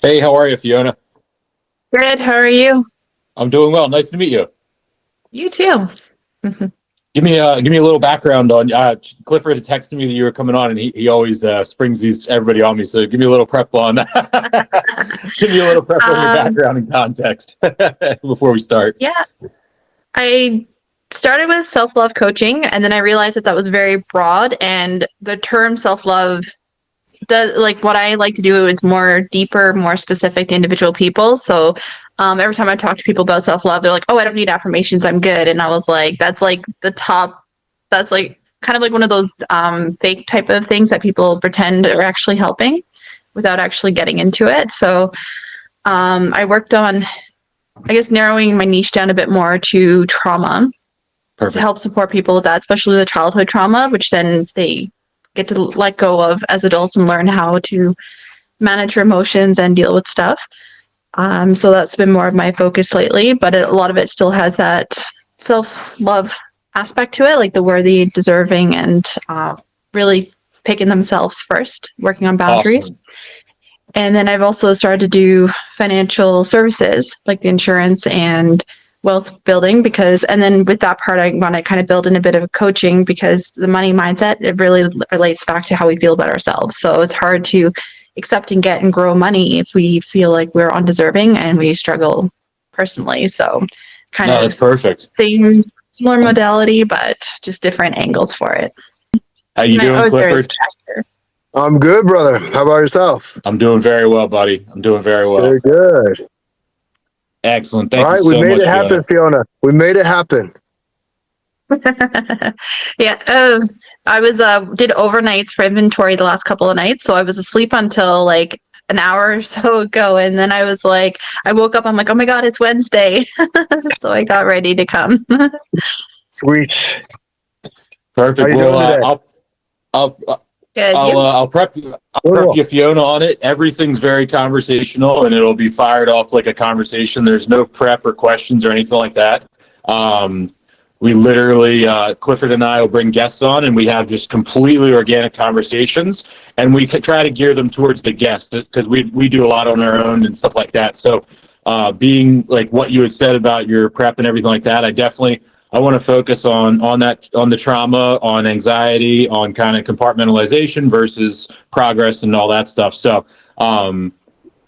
Hey, how are you, Fiona? Good. How are you? I'm doing well. Nice to meet you. You too. Mhm. Give me a little background on Clifford had texted me that you were coming on, and he always springs these everybody on me. So give me a little prep on give me a little prep on your Um, background and context before we start. yeah, I started with self-love coaching, and then I realized that was very broad, and the term self-love does like what I like to do is more deeper, more specific to individual people. So, every time I talk to people about self-love, they're like, "Oh, I don't need affirmations. I'm good." And I was like, "That's like the top. That's like kind of like one of those fake type of things that people pretend are actually helping without actually getting into it." So, I worked on, I guess, narrowing my niche down a bit more to trauma to Perfect. help support people with that, especially the childhood trauma, which then they get to let go of as adults and learn how to manage your emotions and deal with stuff. So that's been more of my focus lately, but a lot of it still has that self love aspect to it, like the worthy, deserving, and really picking themselves first, working on boundaries. Awesome. And then I've also started to do financial services like the insurance and wealth building because, and then with that part, I want to kind of build in a bit of coaching because the money mindset, it really relates back to how we feel about ourselves. So it's hard to accept and get and grow money if we feel like we're undeserving and we struggle personally. So kind No, that's of perfect. same, similar modality, but just different angles for it. How you And I doing, was there as Clifford? a cashier. I'm good, brother. How about yourself? I'm doing very well, buddy. I'm doing very well. Very good. Excellent. All Thank you right, we so made much, it happen, Fiona. Fiona. We made it happen. Yeah, I was did overnights for inventory the last couple of nights, so I was asleep until like an hour or so ago, and then I was like, I woke up, I'm like, oh my God, it's Wednesday, so I got ready to come. Sweet. How Perfect. you Well, doing today? I'll Good, I'll you? uh, I'll prep I'll Doing prep well. you, Fiona, on it. Everything's very conversational, and it'll be fired off like a conversation. There's no prep or questions or anything like that. Um, we literally, Clifford and I will bring guests on, and we have just completely organic conversations, and we could try to gear them towards the guest because we do a lot on our own and stuff like that. So, being like what you had said about your prep and everything like that, I want to focus on the trauma, on anxiety, on kind of compartmentalization versus progress and all that stuff. So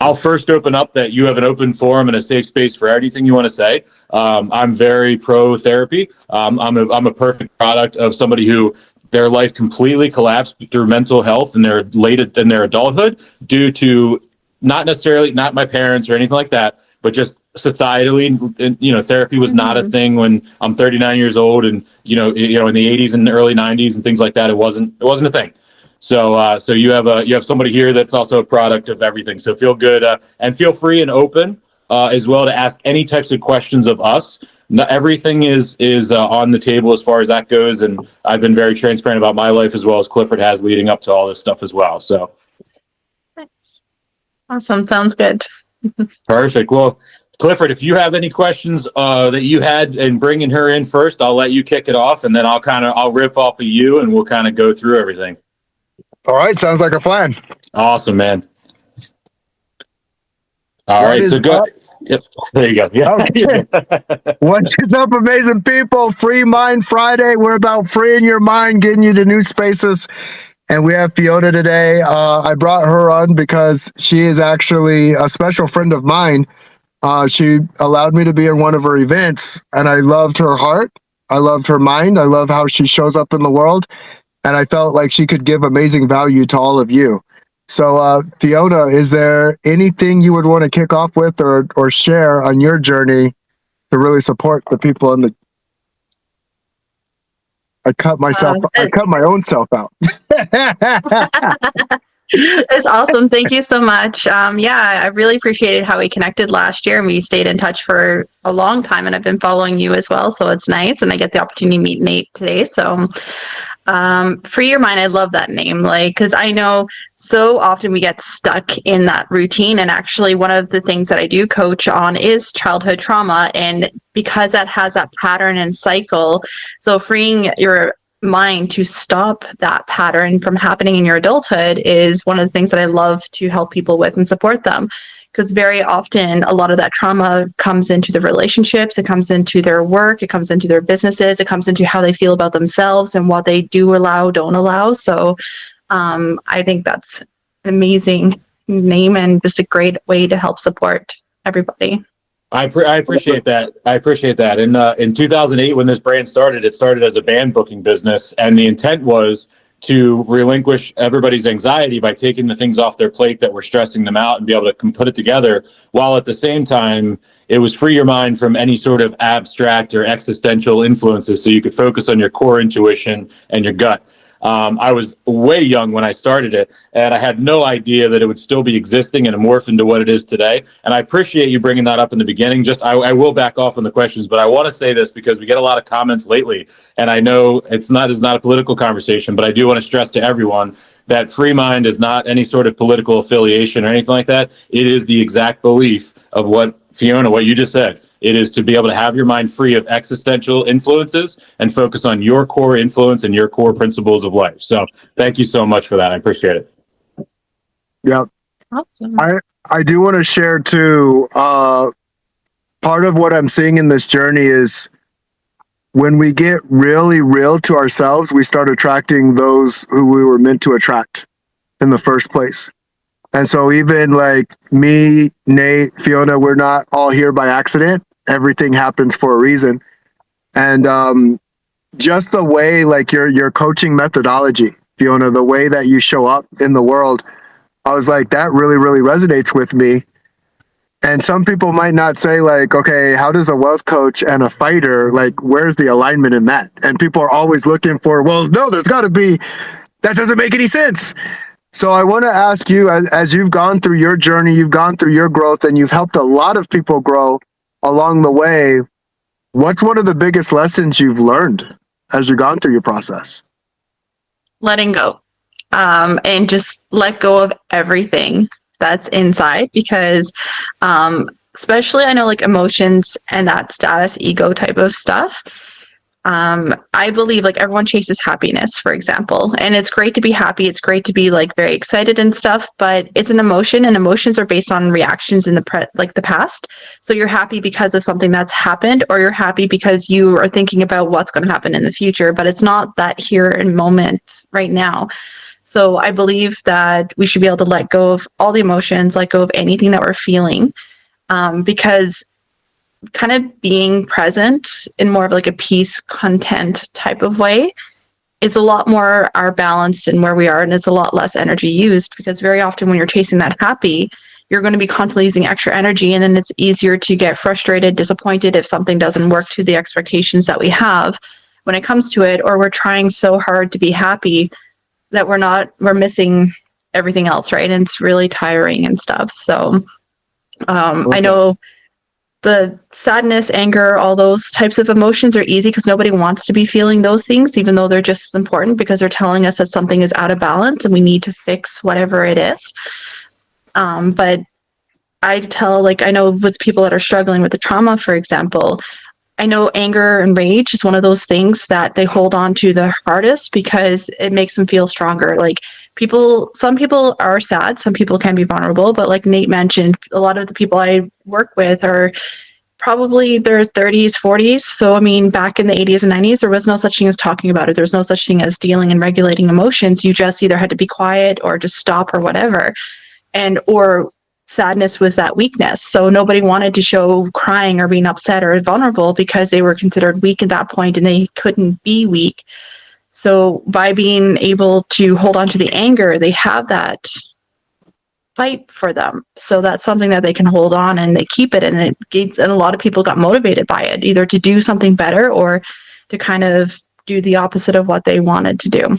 I'll first open up that you have an open forum and a safe space for anything you want to say. I'm very pro therapy. I'm a perfect product of somebody who their life completely collapsed through mental health in their adulthood due to not my parents or anything like that, but just societally, therapy was not a Hmm. thing when I'm 39 years old, and in the 80s and early 90s and things like that, it wasn't a thing. So you have somebody here that's also a product of everything. So feel good and feel free and open as well to ask any types of questions of us. Not everything is on the table as far as that goes, and I've been very transparent about my life as well as Clifford has leading up to all this stuff as well. So Nice. Awesome, sounds good. perfect. Well, Clifford, if you have any questions that you had and bringing her in first, I'll let you kick it off, and then I'll riff off of you, and we'll kind of go through everything. All right, sounds like a plan. Awesome, man. All What right, so is go. up? Yep, there you go. Yeah, you're Okay. good. What is up, amazing people? Free Mind Friday. We're about freeing your mind, getting you to new spaces. And we have Fiona today. I brought her on because she is actually a special friend of mine. She allowed me to be in one of her events, and I loved her heart. I loved her mind. I love how she shows up in the world. And I felt like she could give amazing value to all of you. So, Fiona, is there anything you would want to kick off with or share on your journey to really support the people in the? I cut my own self out. It's awesome. Thank you so much. Yeah, I really appreciated how we connected last year and we stayed in touch for a long time. And I've been following you as well. So it's nice. And I get the opportunity to meet Nate today. So Free Your Mind, I love that name. Like, because I know so often we get stuck in that routine. And actually, one of the things that I do coach on is childhood trauma. And because that has that pattern and cycle, so freeing your mind to stop that pattern from happening in your adulthood is one of the things that I love to help people with and support them. because very often a lot of that trauma comes into the relationships, it comes into their work, it comes into their businesses, it comes into how they feel about themselves and what they do allow, don't allow. So I think that's an amazing name and just a great way to help support everybody. I appreciate that. I appreciate that. In 2008, when this brand started, it started as a band booking business, and the intent was to relinquish everybody's anxiety by taking the things off their plate that were stressing them out and be able to put it together, while at the same time it was free your mind from any sort of abstract or existential influences so you could focus on your core intuition and your gut. I was way young when I started it, and I had no idea that it would still be existing and morph into what it is today. And I appreciate you bringing that up in the beginning. I will back off on the questions, but I want to say this because we get a lot of comments lately, and I know it's not a political conversation, but I do want to stress to everyone that FreeMind is not any sort of political affiliation or anything like that. It is the exact belief of what Fiona, what you just said. It is to be able to have your mind free of existential influences and focus on your core influence and your core principles of life. So thank you so much for that. I appreciate it. Yep. Awesome. I do want to share too, part of what I'm seeing in this journey is when we get really real to ourselves, we start attracting those who we were meant to attract in the first place. And so even like me, Nate, Fiona, we're not all here by accident. Everything happens for a reason. And just the way, like your coaching methodology, Fiona, the way that you show up in the world, I was like, that really, really resonates with me. And some people might not say like, okay, how does a wealth coach and a fighter, like, where's the alignment in that? And people are always looking for, well, no, there's got to be, that doesn't make any sense. So I want to ask you, as you've gone through your journey, you've gone through your growth, and you've helped a lot of people grow along the way, what's one of the biggest lessons you've learned as you've gone through your process? Letting go, and just let go of everything that's inside, because especially I know like emotions and that status ego type of stuff. I believe like everyone chases happiness, for example, and it's great to be happy. It's great to be like very excited and stuff, but it's an emotion, and emotions are based on reactions in the past. So you're happy because of something that's happened, or you're happy because you are thinking about what's going to happen in the future, but it's not that here and moment right now. So I believe that we should be able to let go of all the emotions, let go of anything that we're feeling, because kind of being present in more of like a peace content type of way is a lot more our balanced and where we are, and it's a lot less energy used, because very often when you're chasing that happy, you're going to be constantly using extra energy, and then it's easier to get frustrated, disappointed if something doesn't work to the expectations that we have when it comes to it, or we're trying so hard to be happy that we're missing everything else, right? And it's really tiring and stuff. So I know the sadness, anger, all those types of emotions are easy because nobody wants to be feeling those things, even though they're just as important, because they're telling us that something is out of balance and we need to fix whatever it is. But I know with people that are struggling with the trauma, for example, I know anger and rage is one of those things that they hold on to the hardest because it makes them feel stronger. Like some people are sad, some people can be vulnerable, but like Nate mentioned, a lot of the people I work with are probably their 30s, 40s. So, I mean, back in the 80s and 90s, there was no such thing as talking about it. There was no such thing as dealing and regulating emotions. You just either had to be quiet or just stop or whatever. Or sadness was that weakness. So nobody wanted to show crying or being upset or vulnerable because they were considered weak at that point and they couldn't be weak. So by being able to hold on to the anger, they have that fight for them. So that's something that they can hold on, and they keep it. And a lot of people got motivated by it, either to do something better or to kind of do the opposite of what they wanted to do.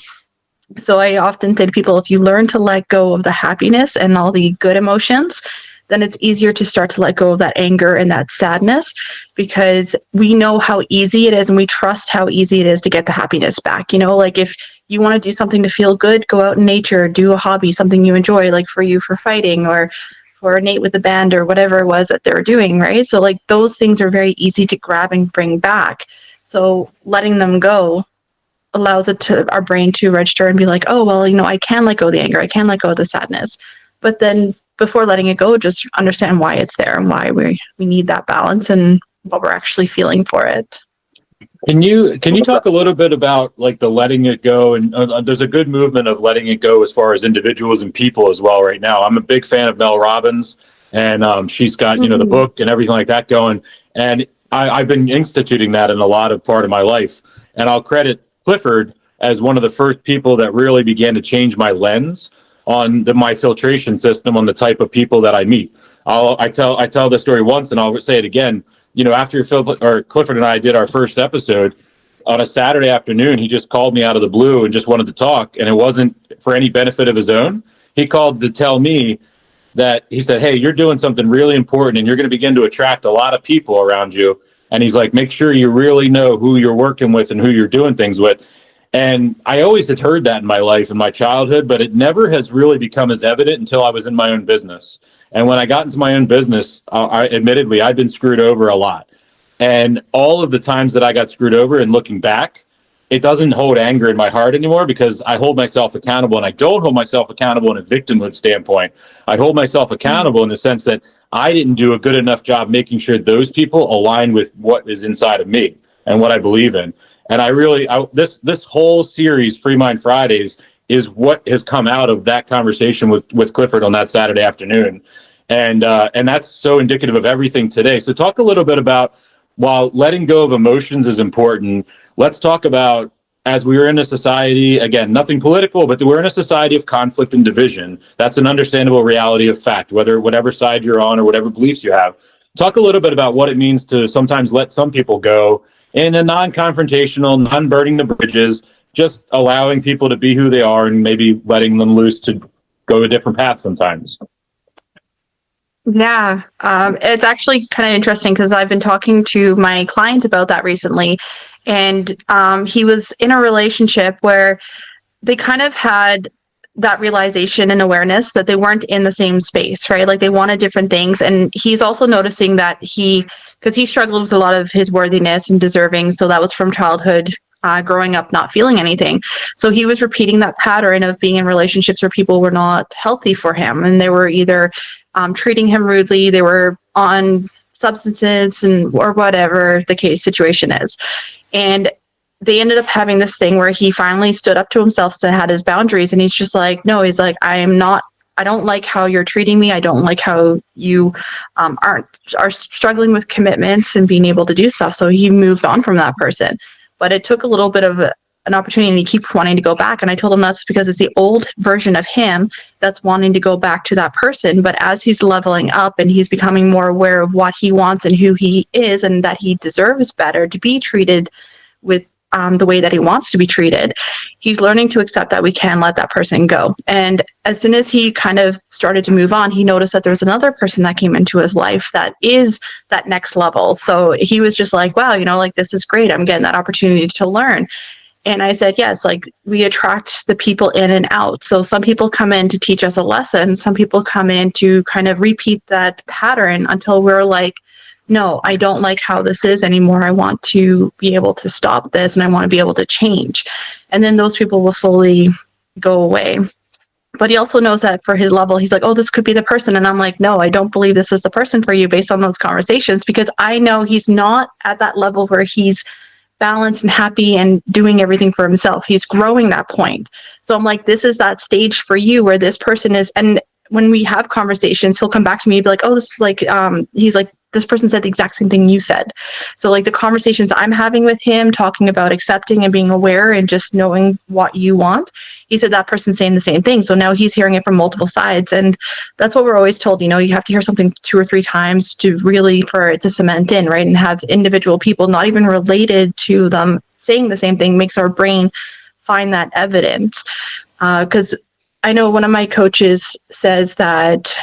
So I often say to people, if you learn to let go of the happiness and all the good emotions, then it's easier to start to let go of that anger and that sadness, because we know how easy it is and we trust how easy it is to get the happiness back. You know, like if you want to do something to feel good, go out in nature, do a hobby, something you enjoy, like for you for fighting, or for Nate with the band, or whatever it was that they were doing, right? So like those things are very easy to grab and bring back. So letting them go allows our brain to register and be like, oh, well, you know, I can let go of the anger, I can let go of the sadness. But then before letting it go, just understand why it's there and why we need that balance and what we're actually feeling for it. Can you talk a little bit about like the letting it go? And there's a good movement of letting it go as far as individuals and people as well right now. I'm a big fan of Mel Robbins, and she's got the book and everything like that going. And I've been instituting that in a lot of part of my life. And I'll credit Clifford as one of the first people that really began to change my lens on my filtration system on the type of people that I meet. I tell the story once, and I'll say it again. After Clifford and I did our first episode on a Saturday afternoon, he just called me out of the blue and just wanted to talk. And it wasn't for any benefit of his own. He called to tell me that he said, "Hey, you're doing something really important and you're going to begin to attract a lot of people around you." And he's like, "Make sure you really know who you're working with and who you're doing things with." And I always had heard that in my life, in my childhood, but it never has really become as evident until I was in my own business. And when I got into my own business, admittedly, I've been screwed over a lot. And all of the times that I got screwed over and looking back, it doesn't hold anger in my heart anymore because I hold myself accountable, and I don't hold myself accountable in a victimhood standpoint. I hold myself accountable in the sense that I didn't do a good enough job making sure those people align with what is inside of me and what I believe in. And this whole series, FreeMind Fridays, is what has come out of that conversation with Clifford on that Saturday afternoon. And that's so indicative of everything today. So talk a little bit about, while letting go of emotions is important, let's talk about, as we are in a society, again, nothing political, but we're in a society of conflict and division. That's an understandable reality of fact, whatever side you're on or whatever beliefs you have. Talk a little bit about what it means to sometimes let some people go in a non-confrontational, non-burning the bridges, just allowing people to be who they are and maybe letting them loose to go a different path sometimes. Yeah, it's actually kind of interesting because I've been talking to my client about that recently, and he was in a relationship where they kind of had that realization and awareness that they weren't in the same space, right? Like they wanted different things. And he's also noticing that because he struggled with a lot of his worthiness and deserving. So that was from childhood, growing up, not feeling anything. So he was repeating that pattern of being in relationships where people were not healthy for him. And they were either treating him rudely, they were on substances or whatever the case situation is. And they ended up having this thing where he finally stood up to himself and had his boundaries. And he's just like, no, he's like, I don't like how you're treating me. I don't like how you are struggling with commitments and being able to do stuff. So he moved on from that person. But it took a little bit of an opportunity, and he keeps wanting to go back. And I told him that's because it's the old version of him that's wanting to go back to that person. But as he's leveling up and he's becoming more aware of what he wants and who he is, and that he deserves better to be treated with the way that he wants to be treated, he's learning to accept that we can let that person go. And as soon as he kind of started to move on, he noticed that there was another person that came into his life that is that next level. So he was just like, wow, like this is great. I'm getting that opportunity to learn. And I said, yes, like we attract the people in and out. So some people come in to teach us a lesson. Some people come in to kind of repeat that pattern until we're like, no, I don't like how this is anymore. I want to be able to stop this, and I want to be able to change. And then those people will slowly go away. But he also knows that for his level, he's like, oh, this could be the person. And I'm like, no, I don't believe this is the person for you based on those conversations, because I know he's not at that level where he's balanced and happy and doing everything for himself. He's growing that point. So I'm like, this is that stage for you where this person is. And when we have conversations, he'll come back to me and be like, oh, this is like, he's like, this person said the exact same thing you said. So like the conversations I'm having with him, talking about accepting and being aware and just knowing what you want, he said that person's saying the same thing. So now he's hearing it from multiple sides. And that's what we're always told, you have to hear something 2 or 3 times to really, for it to cement in, right? And have individual people, not even related to them, saying the same thing makes our brain find that evidence. Because I know one of my coaches says that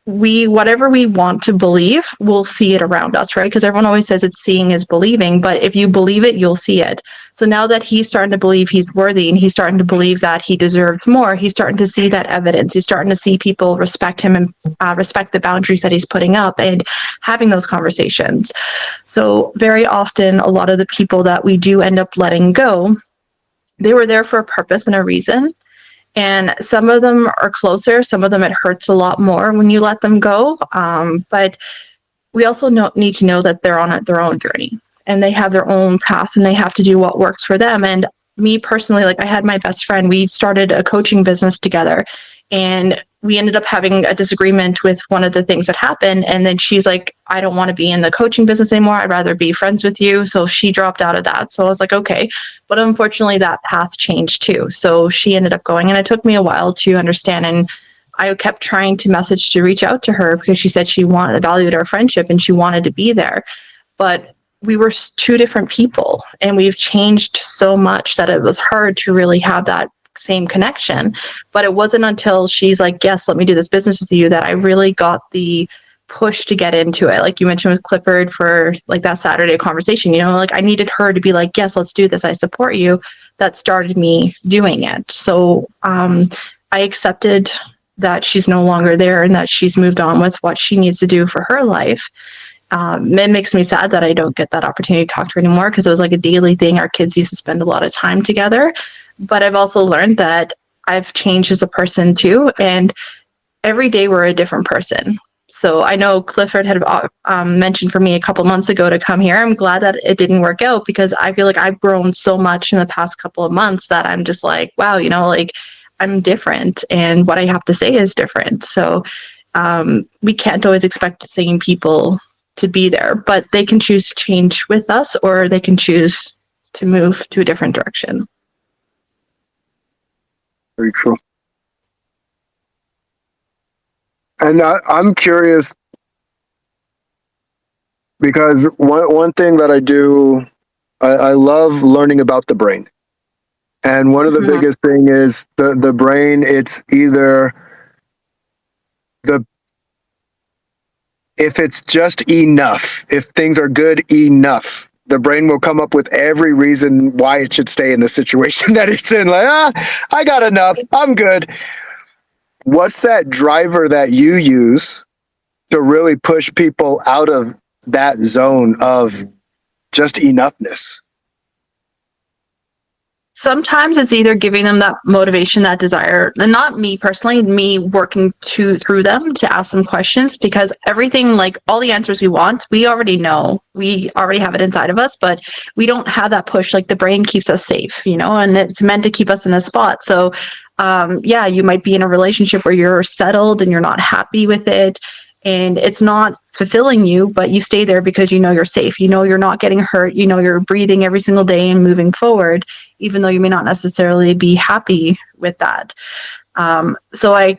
whatever we want to believe, we'll see it around us, right? Because everyone always says it's seeing is believing, but if you believe it, you'll see it. So now that he's starting to believe he's worthy and he's starting to believe that he deserves more, he's starting to see that evidence. He's starting to see people respect him and respect the boundaries that he's putting up and having those conversations. So very often, a lot of the people that we do end up letting go, they were there for a purpose and a reason. And some of them are closer. Some of them it hurts a lot more when you let them go. But we also need to know that they're on their own journey and they have their own path and they have to do what works for them. And me personally, like I had my best friend, we started a coaching business together and we ended up having a disagreement with one of the things that happened. And then she's like, I don't want to be in the coaching business anymore. I'd rather be friends with you. So she dropped out of that. So I was like, okay. But unfortunately, that path changed too. So she ended up going, and it took me a while to understand. And I kept trying to message to reach out to her because she said she valued our friendship and she wanted to be there. But we were two different people and we've changed so much that it was hard to really have that same connection. But it wasn't until she's like, yes, let me do this business with you, that I really got the push to get into it. Like you mentioned with Clifford for like that Saturday conversation, like I needed her to be like, yes, let's do this. I support you. That started me doing it. So I accepted that she's no longer there and that she's moved on with what she needs to do for her life. It makes me sad that I don't get that opportunity to talk to her anymore because it was like a daily thing. Our kids used to spend a lot of time together. But I've also learned that I've changed as a person too. And every day we're a different person. So I know Clifford had mentioned for me a couple months ago to come here. I'm glad that it didn't work out because I feel like I've grown so much in the past couple of months that I'm just like, wow, like I'm different and what I have to say is different. So we can't always expect the same people to be there, but they can choose to change with us or they can choose to move to a different direction. Very true. And I'm curious because one thing that I do, I love learning about the brain. And one of the biggest thing is the brain, it's either if it's just enough, if things are good enough, the brain will come up with every reason why it should stay in the situation that it's in. Like, I got enough, I'm good. What's that driver that you use to really push people out of that zone of just enoughness? Sometimes it's either giving them that motivation, that desire, and not me personally, me working through them to ask them questions, because everything, like all the answers we want, we already know, we already have it inside of us, but we don't have that push. Like the brain keeps us safe, and it's meant to keep us in a spot. So yeah, you might be in a relationship where you're settled and you're not happy with it and it's not fulfilling you, but you stay there because you're safe, you're not getting hurt, you're breathing every single day and moving forward, even though you may not necessarily be happy with that. So I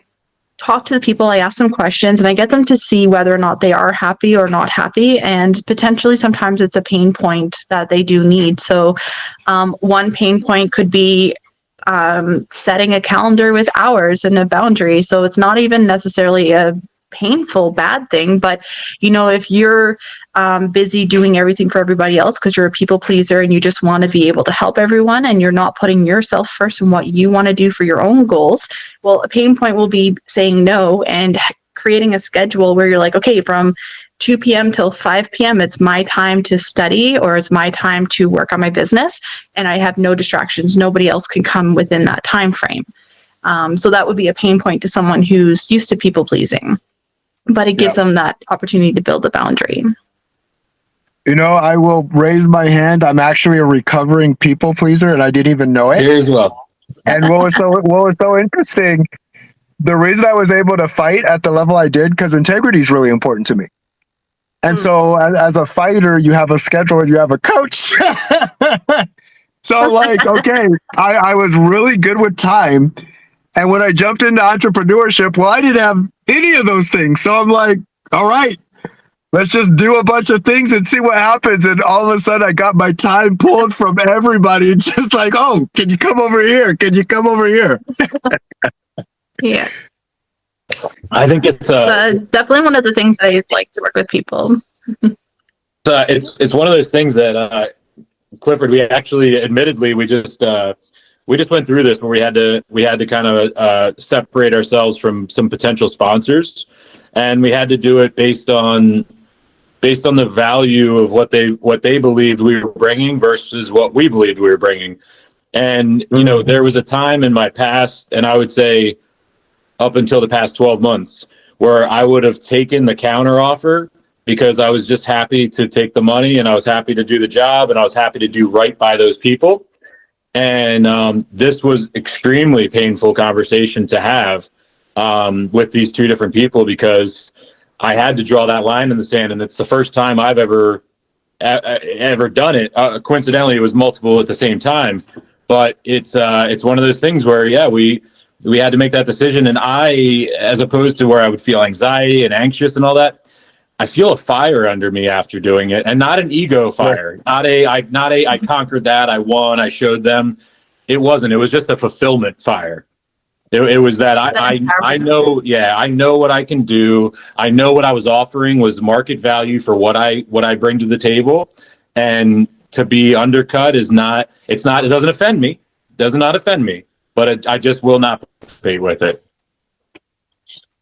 talk to the people, I ask them questions, and I get them to see whether or not they are happy or not happy. And potentially sometimes it's a pain point that they do need. So one pain point could be setting a calendar with hours and a boundary. So it's not even necessarily a painful bad thing, but if you're busy doing everything for everybody else because you're a people pleaser and you just want to be able to help everyone and you're not putting yourself first and what you want to do for your own goals, well, a pain point will be saying no and creating a schedule where you're like, okay, from 2 p.m. till 5 p.m. it's my time to study or it's my time to work on my business and I have no distractions. Nobody else can come within that time frame. So that would be a pain point to someone who's used to people pleasing, but it gives them that opportunity to build a boundary. I will raise my hand. I'm actually a recovering people pleaser and I didn't even know it. Here as well. And what was so interesting, the reason I was able to fight at the level I did, because integrity is really important to me. And so as a fighter, you have a schedule and you have a coach. So like, okay, I was really good with time. And when I jumped into entrepreneurship, well, I didn't have any of those things. So I'm like, all right, let's just do a bunch of things and see what happens. And all of a sudden I got my time pulled from everybody. It's just like, oh, can you come over here? Can you come over here? Yeah. I think it's definitely one of the things I like to work with people. It's one of those things that Clifford, we actually, admittedly, we just went through this where we had to kind of separate ourselves from some potential sponsors, and we had to do it based on the value of what they believed we were bringing versus what we believed we were bringing. And, you know, there was a time in my past, and I would say up until the past 12 months, where I would have taken the counter offer because I was just happy to take the money and I was happy to do the job and I was happy to do right by those people. And this was extremely painful conversation to have with these two different people, because I had to draw that line in the sand. And it's the first time I've ever done it. Coincidentally, it was multiple at the same time, but it's one of those things where, yeah, we had to make that decision. And I, as opposed to where I would feel anxiety and anxious and all that, I feel a fire under me after doing it, and not an ego fire, not a I conquered that, I won, I showed them. It wasn't. It was just a fulfillment fire. It was that I know, yeah, I know what I can do. I know what I was offering was market value for what I bring to the table, and to be undercut is not. It doesn't offend me. It does not offend me, but I just will not participate with it.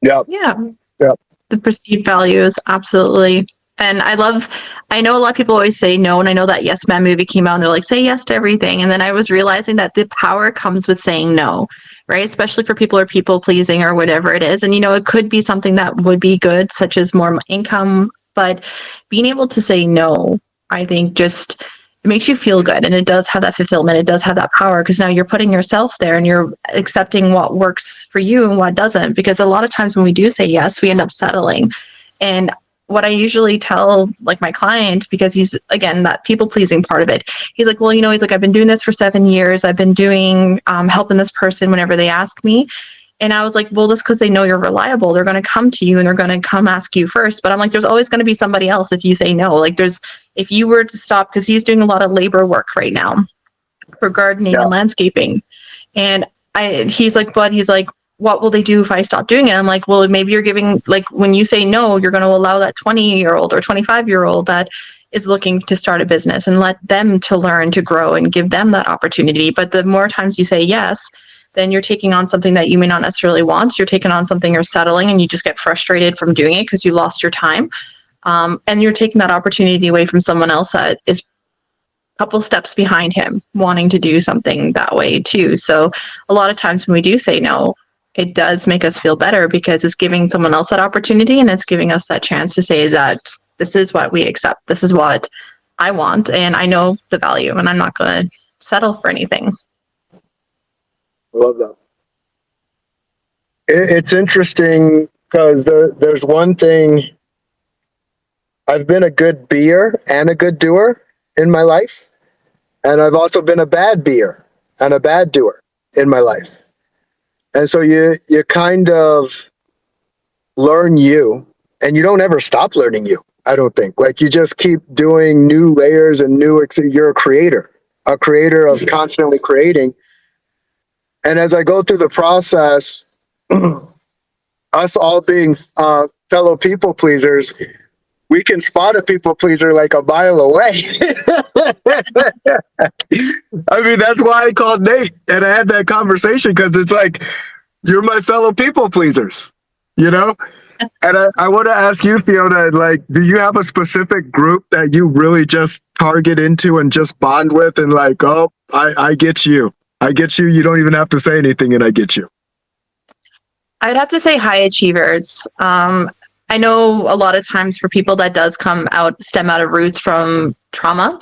Yeah. Yeah. Yep. The perceived value is absolutely. And I know a lot of people always say no. And I know that Yes Man movie came out and they're like, say yes to everything. And then I was realizing that the power comes with saying no, right? Especially for people who are people pleasing or whatever it is. And, you know, it could be something that would be good, such as more income, but being able to say no, I think just it makes you feel good. And it does have that fulfillment. It does have that power, because now you're putting yourself there and you're accepting what works for you and what doesn't. Because a lot of times when we do say yes, we end up settling. And what I usually tell like my client, because he's, again, that people pleasing part of it. He's like, well, you know, he's like, I've been doing this for 7 years. I've been doing helping this person whenever they ask me. And I was like, well, that's because they know you're reliable. They're going to come to you and they're going to come ask you first. But I'm like, there's always going to be somebody else if you say no. Like if you were to stop, because he's doing a lot of labor work right now for gardening and landscaping. And he's like, what will they do if I stop doing it? I'm like, well, maybe you're giving, like, when you say no, you're going to allow that 20-year-old or 25-year-old that is looking to start a business and let them to learn to grow and give them that opportunity. But the more times you say yes, then you're taking on something that you may not necessarily want. You're taking on something you're settling, and you just get frustrated from doing it because you lost your time. And you're taking that opportunity away from someone else that is a couple steps behind him wanting to do something that way too. So a lot of times when we do say no, it does make us feel better, because it's giving someone else that opportunity, and it's giving us that chance to say that this is what we accept. This is what I want, and I know the value, and I'm not going to settle for anything. Love that. It's interesting because there's one thing. I've been a good beer and a good doer in my life. And I've also been a bad beer and a bad doer in my life. And so you kind of learn you, and you don't ever stop learning you, I don't think. Like, you just keep doing new layers and you're a creator of constantly creating. And as I go through the process, us all being fellow people pleasers, we can spot a people pleaser like a mile away. I mean, that's why I called Nate and I had that conversation, because it's like, you're my fellow people pleasers, you know? And I want to ask you, Fiona, like, do you have a specific group that you really just target into and just bond with, and like, oh, I get you. I get you. You don't even have to say anything, and I get you. I'd have to say high achievers. I know a lot of times for people that does stem out of roots from trauma.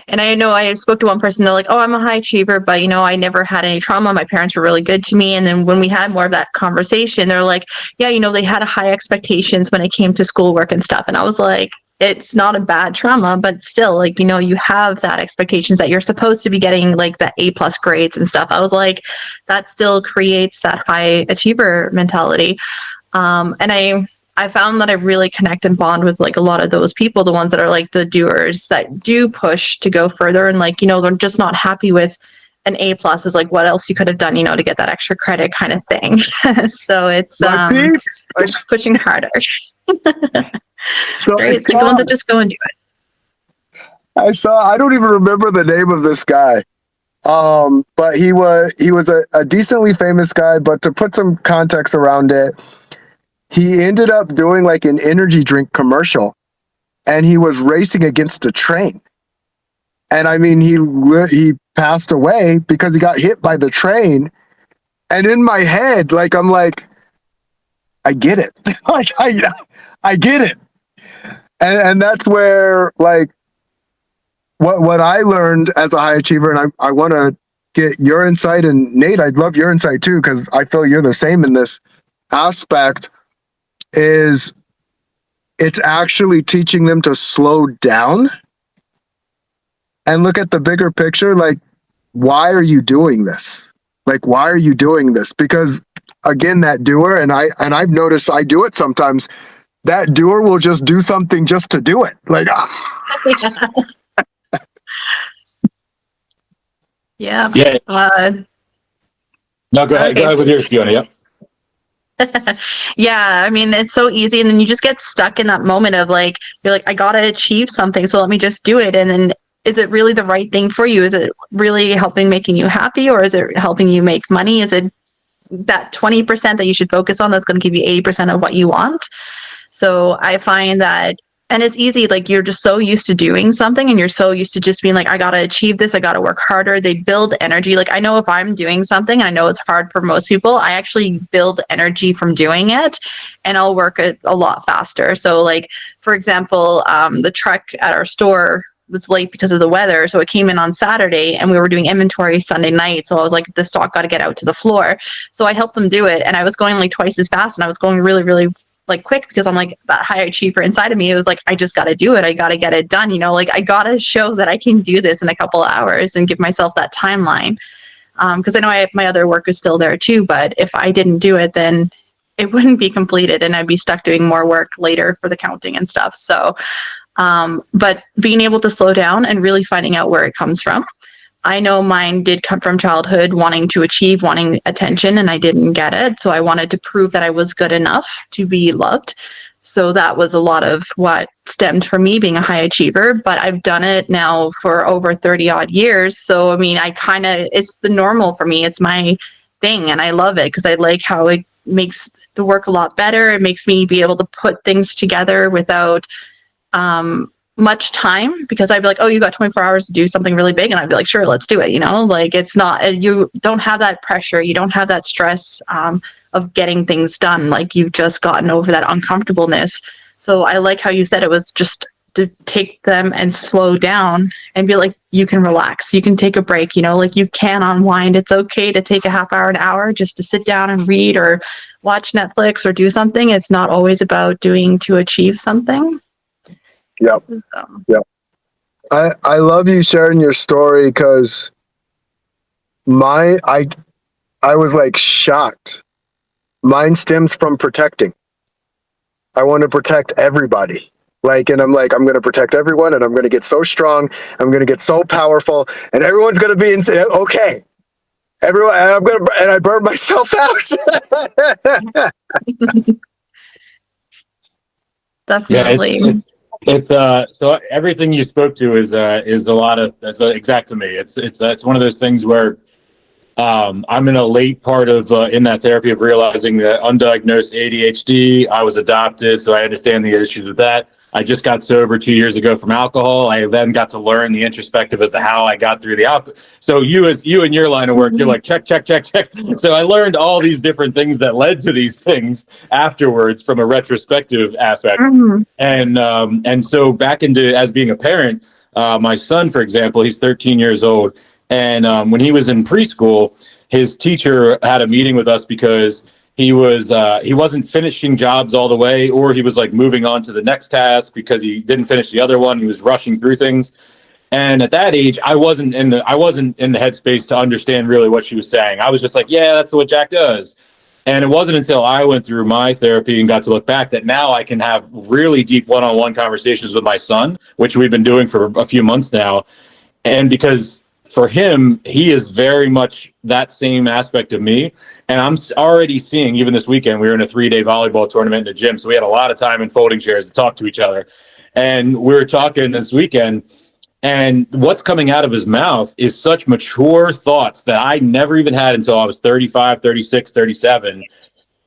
And I know I spoke to one person, they're like, oh, I'm a high achiever, but you know, I never had any trauma. My parents were really good to me. And then when we had more of that conversation, they're like, yeah, you know, they had high expectations when it came to schoolwork and stuff. And I was like, it's not a bad trauma, but still, like, you know, you have that expectations that you're supposed to be getting like the A+ grades and stuff. I was like, that still creates that high achiever mentality. And I found that I really connect and bond with like a lot of those people, the ones that are like the doers that do push to go further, and like, you know, they're just not happy with an A+ is like, what else you could have done, you know, to get that extra credit kind of thing. So it's or pushing harder. So right? It's like the ones that just go and do it. I don't even remember the name of this guy. But he was a decently famous guy, but to put some context around it, he ended up doing like an energy drink commercial, and he was racing against a train. And I mean, he passed away because he got hit by the train. And in my head, like, I'm like, I get it. Like, I get it. And that's where, like, what I learned as a high achiever, and I want to get your insight, and Nate, I'd love your insight too, because I feel you're the same in this aspect, is it's actually teaching them to slow down and look at the bigger picture. Like, why are you doing this? Like, why are you doing this? Because again, that doer, and I've noticed I do it sometimes, that doer will just do something just to do it. Like, Yeah. Yeah. No, go ahead. Okay. Go ahead with yours, Fiona. Yep. Yeah, I mean, it's so easy. And then you just get stuck in that moment of like, you're like, I gotta achieve something, so let me just do it. And then is it really the right thing for you? Is it really helping making you happy, or is it helping you make money? Is it that 20% that you should focus on that's going to give you 80% of what you want? So I find that, and it's easy, like you're just so used to doing something and you're so used to just being like, I got to achieve this, I got to work harder. They build energy. Like I know if I'm doing something, and I know it's hard for most people, I actually build energy from doing it, and I'll work it a lot faster. So like, for example, the truck at our store was late because of the weather. So it came in on Saturday and we were doing inventory Sunday night. So I was like, the stock got to get out to the floor. So I helped them do it. And I was going like twice as fast, and I was going really, really like quick, because I'm like that high achiever inside of me. It was like, I just got to do it. I got to get it done. You know, like I got to show that I can do this in a couple of hours and give myself that timeline. Because I know my other work is still there too, but if I didn't do it, then it wouldn't be completed and I'd be stuck doing more work later for the counting and stuff. So, but being able to slow down and really finding out where it comes from. I know mine did come from childhood, wanting to achieve, wanting attention, and I didn't get it. So I wanted to prove that I was good enough to be loved. So that was a lot of what stemmed from me being a high achiever. But I've done it now for over 30 odd years. So, I mean, it's the normal for me. It's my thing, and I love it because I like how it makes the work a lot better. It makes me be able to put things together without much time, because I'd be like, oh, you got 24 hours to do something really big, and I'd be like, sure, let's do it. You know, like it's not, you don't have that pressure, you don't have that stress of getting things done. Like you've just gotten over that uncomfortableness. So I like how you said it was just to take them and slow down and be like, you can relax, you can take a break, you know, like you can unwind. It's okay to take a half hour, an hour just to sit down and read or watch Netflix or do something. It's not always about doing to achieve something. Yep. Yep. I love you sharing your story, because I was like shocked. Mine stems from protecting. I want to protect everybody. Like, and I'm like, I'm going to protect everyone, and I'm going to get so strong. I'm going to get so powerful, and everyone's going to be okay. Everyone, and I burn myself out. Definitely. Yeah, it's so everything you spoke to is a lot of that's exact to me. It's one of those things where I'm in a late part of in that therapy of realizing that undiagnosed ADHD. I was adopted, so I understand the issues with that. I just got sober 2 years ago from alcohol. I then got to learn the introspective as to how I got through the alcohol. So you in your line of work, you're like check. So I learned all these different things that led to these things afterwards from a retrospective aspect. Mm-hmm. And so back into as being a parent, my son, for example, he's 13 years old. And when he was in preschool, his teacher had a meeting with us because he wasn't finishing jobs all the way, or he was like moving on to the next task because he didn't finish the other one. He was rushing through things. And at that age, I wasn't in the headspace to understand really what she was saying. I was just like, yeah, that's what Jack does. And it wasn't until I went through my therapy and got to look back that now I can have really deep one-on-one conversations with my son, which we've been doing for a few months now. And because for him, he is very much that same aspect of me. And I'm already seeing, even this weekend, we were in a 3-day volleyball tournament in the gym. So we had a lot of time in folding chairs to talk to each other. And we were talking this weekend, and what's coming out of his mouth is such mature thoughts that I never even had until I was 35, 36, 37.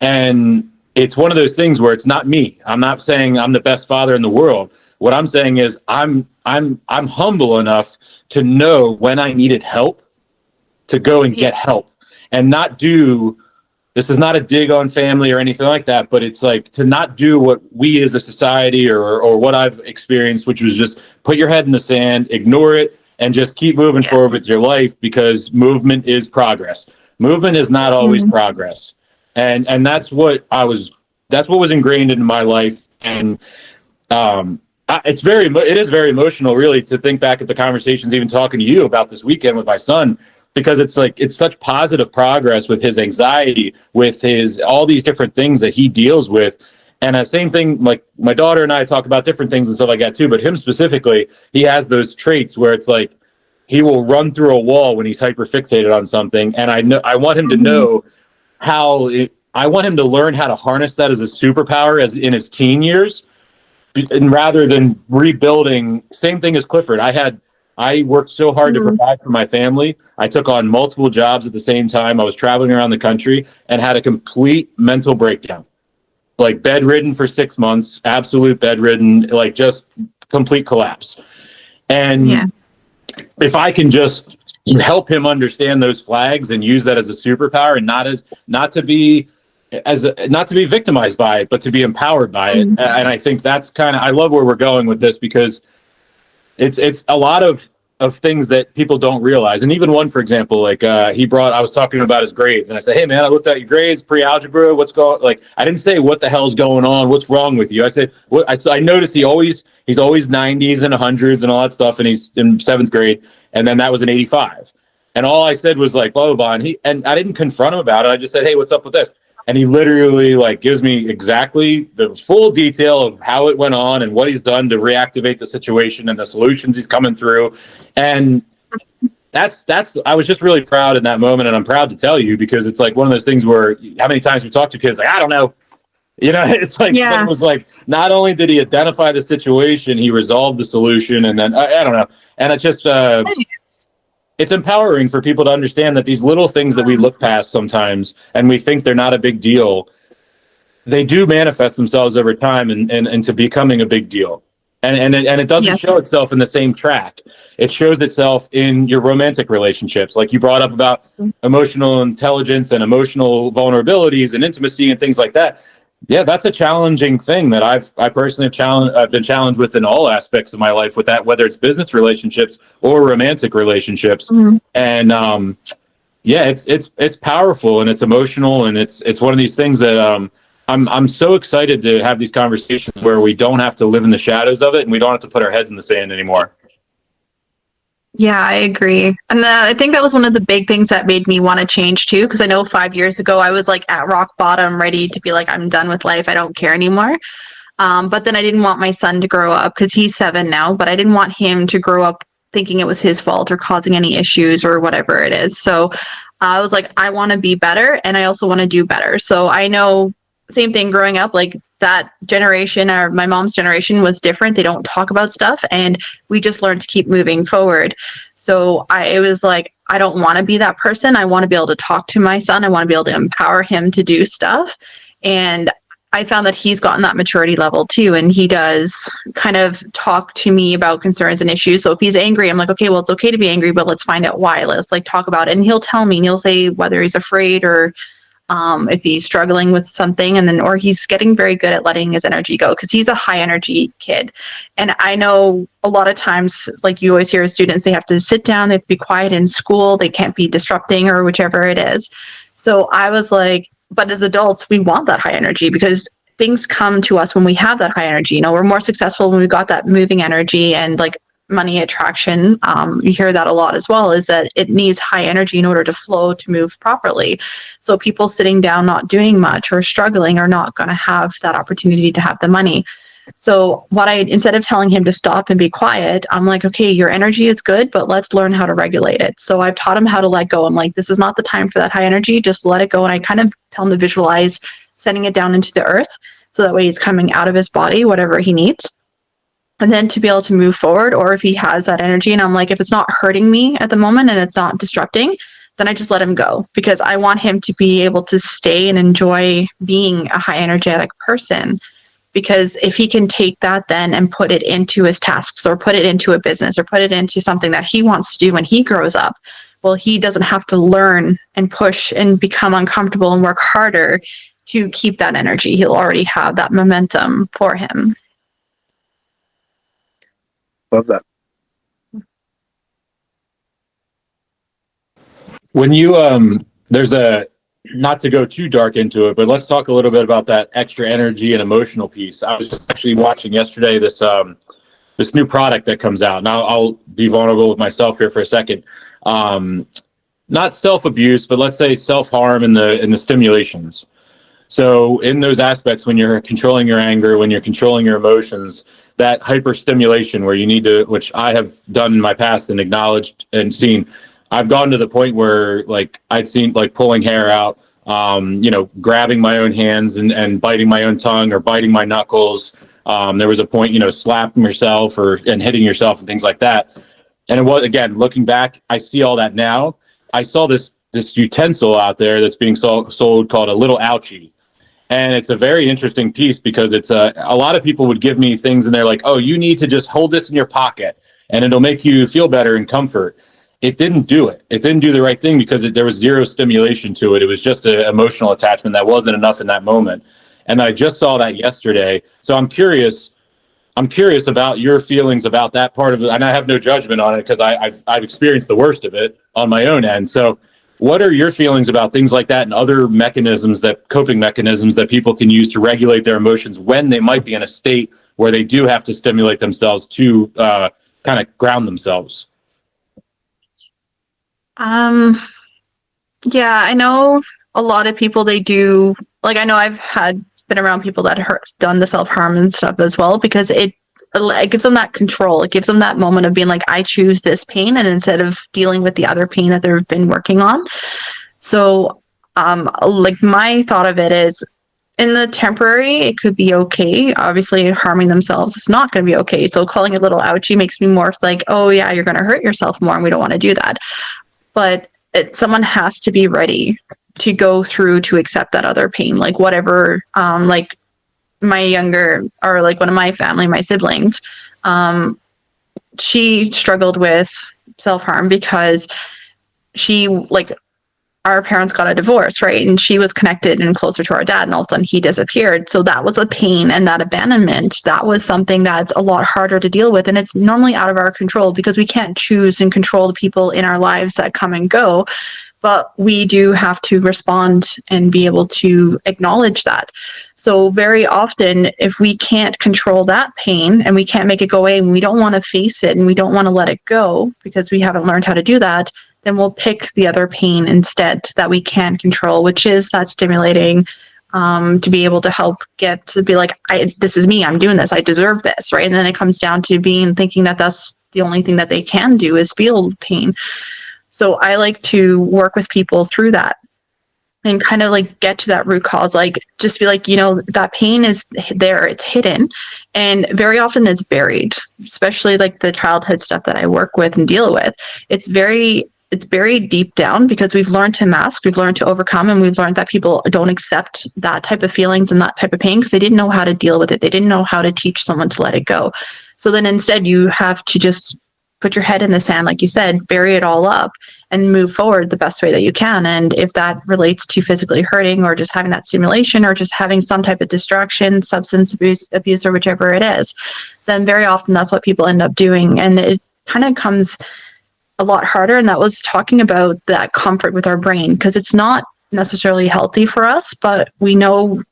And it's one of those things where it's not me. I'm not saying I'm the best father in the world. What I'm saying is I'm I'm humble enough to know when I needed help to go and get help, and not do, this is not a dig on family or anything like that, but it's like to not do what we as a society or what I've experienced, which was just put your head in the sand, ignore it, and just keep moving forward with your life, because movement is progress. Movement is not always progress. And that's what was ingrained into my life. And it is very emotional, really, to think back at the conversations, even talking to you about this weekend with my son, because it's such positive progress with his anxiety, with his all these different things that he deals with. And the same thing, like my daughter and I talk about different things and stuff like that too, but him specifically, he has those traits where it's like he will run through a wall when he's hyper fixated on something. And I want him to know I want him to learn how to harness that as a superpower as in his teen years, and rather than rebuilding. Same thing as Clifford. I worked so hard to provide for my family. I took on multiple jobs at the same time. I was traveling around the country and had a complete mental breakdown, like bedridden for 6 months, absolute bedridden, like just complete collapse. And if I can just help him understand those flags and use that as a superpower, and not to be victimized by it, but to be empowered by it. And I think that's I love where we're going with this, because it's a lot of things that people don't realize. And even one, for example, like I was talking about his grades, and I said, hey man, I looked at your grades, pre-algebra, I didn't say what the hell's going on, what's wrong with you. I said, I noticed he's always 90s and 100s and all that stuff, and he's in 7th grade, and then that was an 85. And all I said was like, blah, blah, blah. And I didn't confront him about it. I just said, hey, what's up with this? And he literally gives me exactly the full detail of how it went on and what he's done to reactivate the situation and the solutions he's coming through. And I was just really proud in that moment. And I'm proud to tell you, because it's like one of those things where how many times we talk to kids, like, I don't know, it's like, it was like, not only did he identify the situation, he resolved the solution. And then I don't know. And it's just, it's empowering for people to understand that these little things that we look past sometimes and we think they're not a big deal, they do manifest themselves over time and into becoming a big deal. And it doesn't show itself in the same track. It shows itself in your romantic relationships. Like you brought up about emotional intelligence and emotional vulnerabilities and intimacy and things like that. Yeah, that's a challenging thing that I personally I've been challenged with in all aspects of my life with that, whether it's business relationships or romantic relationships. And it's powerful and it's emotional, and it's one of these things that I'm so excited to have these conversations where we don't have to live in the shadows of it and we don't have to put our heads in the sand anymore. Yeah, I agree. And I think that was one of the big things that made me want to change too, because I know 5 years ago I was like at rock bottom, ready to be like, I'm done with life. I don't care anymore. But then I didn't want my son to grow up, because he's 7 now, but I didn't want him to grow up thinking it was his fault or causing any issues or whatever it is. So I was like, I want to be better, and I also want to do better. So I know, same thing growing up, like that generation or my mom's generation was different. They don't talk about stuff, and we just learned to keep moving forward. So it was like, I don't want to be that person. I want to be able to talk to my son. I want to be able to empower him to do stuff. And I found that he's gotten that maturity level too. And he does kind of talk to me about concerns and issues. So if he's angry, I'm like, okay, well, it's okay to be angry, but let's find out why. Let's talk about it. And he'll tell me, and he'll say whether he's afraid or if he's struggling with something, or he's getting very good at letting his energy go, because he's a high energy kid. And I know a lot of times, like you always hear as students, they have to sit down, they have to be quiet in school, they can't be disrupting or whichever it is. So I was like, but as adults, we want that high energy, because things come to us when we have that high energy. We're more successful when we've got that moving energy, and money attraction, you hear that a lot as well, is that it needs high energy in order to flow, to move properly. So people sitting down not doing much or struggling are not going to have that opportunity to have the money. So instead of telling him to stop and be quiet, I'm like, okay, your energy is good, but let's learn how to regulate it. So I've taught him how to let go. I'm like, this is not the time for that high energy, just let it go. And I kind of tell him to visualize sending it down into the earth, so that way it's coming out of his body, whatever he needs. And then to be able to move forward, or if he has that energy, and I'm like, if it's not hurting me at the moment and it's not disrupting, then I just let him go, because I want him to be able to stay and enjoy being a high energetic person. Because if he can take that then and put it into his tasks or put it into a business or put it into something that he wants to do when he grows up, well, he doesn't have to learn and push and become uncomfortable and work harder to keep that energy. He'll already have that momentum for him. Love that. When you there's a, not to go too dark into it, but let's talk a little bit about that extra energy and emotional piece. I was just actually watching yesterday this this new product that comes out. Now I'll be vulnerable with myself here for a second. Not self-abuse, but let's say self-harm in the stimulations. So in those aspects, when you're controlling your anger, when you're controlling your emotions, that hyper-stimulation where you need to, which I have done in my past and acknowledged and seen, I've gotten to the point where like I'd seen like pulling hair out, grabbing my own hands and biting my own tongue or biting my knuckles. There was a point, slapping yourself and hitting yourself and things like that. And it was, again, looking back, I see all that now. I saw this utensil out there that's being sold called a little ouchie. And it's a very interesting piece because it's a lot of people would give me things and they're like, oh, you need to just hold this in your pocket and it'll make you feel better and comfort. It didn't do it. It didn't do the right thing because there was zero stimulation to it. It was just an emotional attachment that wasn't enough in that moment. And I just saw that yesterday. So I'm curious about your feelings about that part of it. And I have no judgment on it because I've experienced the worst of it on my own end. So what are your feelings about things like that and other coping mechanisms that people can use to regulate their emotions when they might be in a state where they do have to stimulate themselves to kind of ground themselves? Yeah, I know a lot of people, they do, like, I know I've been around people that done the self-harm and stuff as well, because it gives them that control. It gives them that moment of being like, I choose this pain, and instead of dealing with the other pain that they've been working on. So, like, my thought of it is, in the temporary, it could be okay. Obviously, harming themselves is not going to be okay. So calling it a little ouchie makes me more like, oh yeah, you're going to hurt yourself more, and we don't want to do that. But someone has to be ready to go through to accept that other pain, like whatever, like my younger, or like one of my family, my siblings, she struggled with self-harm because our parents got a divorce, right? And she was connected and closer to our dad, and all of a sudden he disappeared. So that was a pain, and that abandonment, that was something that's a lot harder to deal with. And it's normally out of our control because we can't choose and control the people in our lives that come and go. But we do have to respond and be able to acknowledge that. So very often, if we can't control that pain and we can't make it go away, and we don't want to face it and we don't want to let it go because we haven't learned how to do that, then we'll pick the other pain instead that we can control, which is that stimulating, to be able to help get to be like, this is me, I'm doing this, I deserve this, right? And then it comes down to thinking that that's the only thing that they can do is feel pain. So I like to work with people through that and kind of like get to that root cause, like just be like, that pain is there, it's hidden, and very often it's buried, especially like the childhood stuff that I work with and deal with. It's very deep down because we've learned to mask, we've learned to overcome, and we've learned that people don't accept that type of feelings and that type of pain because they didn't know how to deal with it. They didn't know how to teach someone to let it go. So then instead you have to just put your head in the sand, like you said, bury it all up and move forward the best way that you can. And if that relates to physically hurting or just having that stimulation or just having some type of distraction, substance abuse or whichever it is, then very often that's what people end up doing. And it kind of comes a lot harder. And that was talking about that comfort with our brain, because it's not necessarily healthy for us, but we know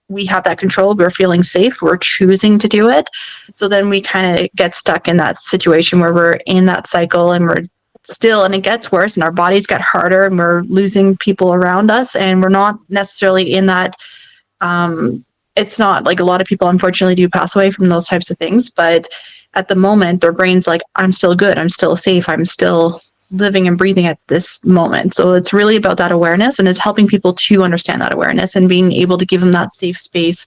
we have that control. We're feeling safe. We're choosing to do it. So then we kind of get stuck in that situation where we're in that cycle and we're still, and it gets worse and our bodies get harder and we're losing people around us. And we're not necessarily in that, it's not like, a lot of people unfortunately do pass away from those types of things, but at the moment their brain's like, I'm still good, I'm still safe, I'm still living and breathing at this moment. So it's really about that awareness, and it's helping people to understand that awareness and being able to give them that safe space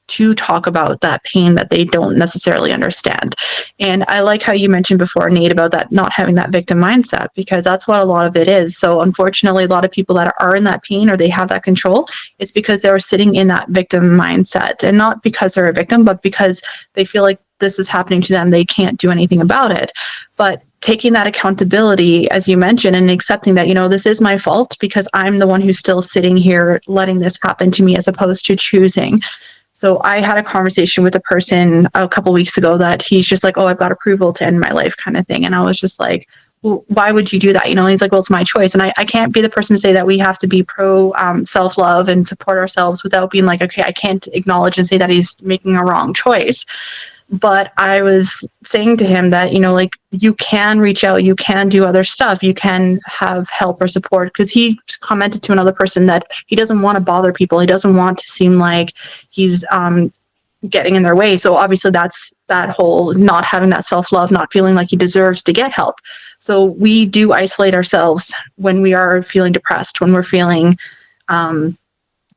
to talk about that pain that they don't necessarily understand. And I like how you mentioned before, Nate, about that not having that victim mindset, because that's what a lot of it is. So unfortunately, a lot of people that are in that pain or they have that control, it's because they're sitting in that victim mindset, and not because they're a victim, but because they feel like this is happening to them. They can't do anything about it. But taking that accountability, as you mentioned, and accepting that, this is my fault because I'm the one who's still sitting here letting this happen to me, as opposed to choosing. So I had a conversation with a person a couple weeks ago that he's just like, oh, I've got approval to end my life kind of thing. And I was just like, well, why would you do that? He's like, well, it's my choice. And I can't be the person to say that we have to be pro self-love and support ourselves without being like, okay, I can't acknowledge and say that he's making a wrong choice. But I was saying to him that, like, you can reach out, you can do other stuff, you can have help or support, because he commented to another person that he doesn't want to bother people. He doesn't want to seem like he's getting in their way. So obviously that's that whole not having that self-love, not feeling like he deserves to get help. So we do isolate ourselves when we are feeling depressed, when we're feeling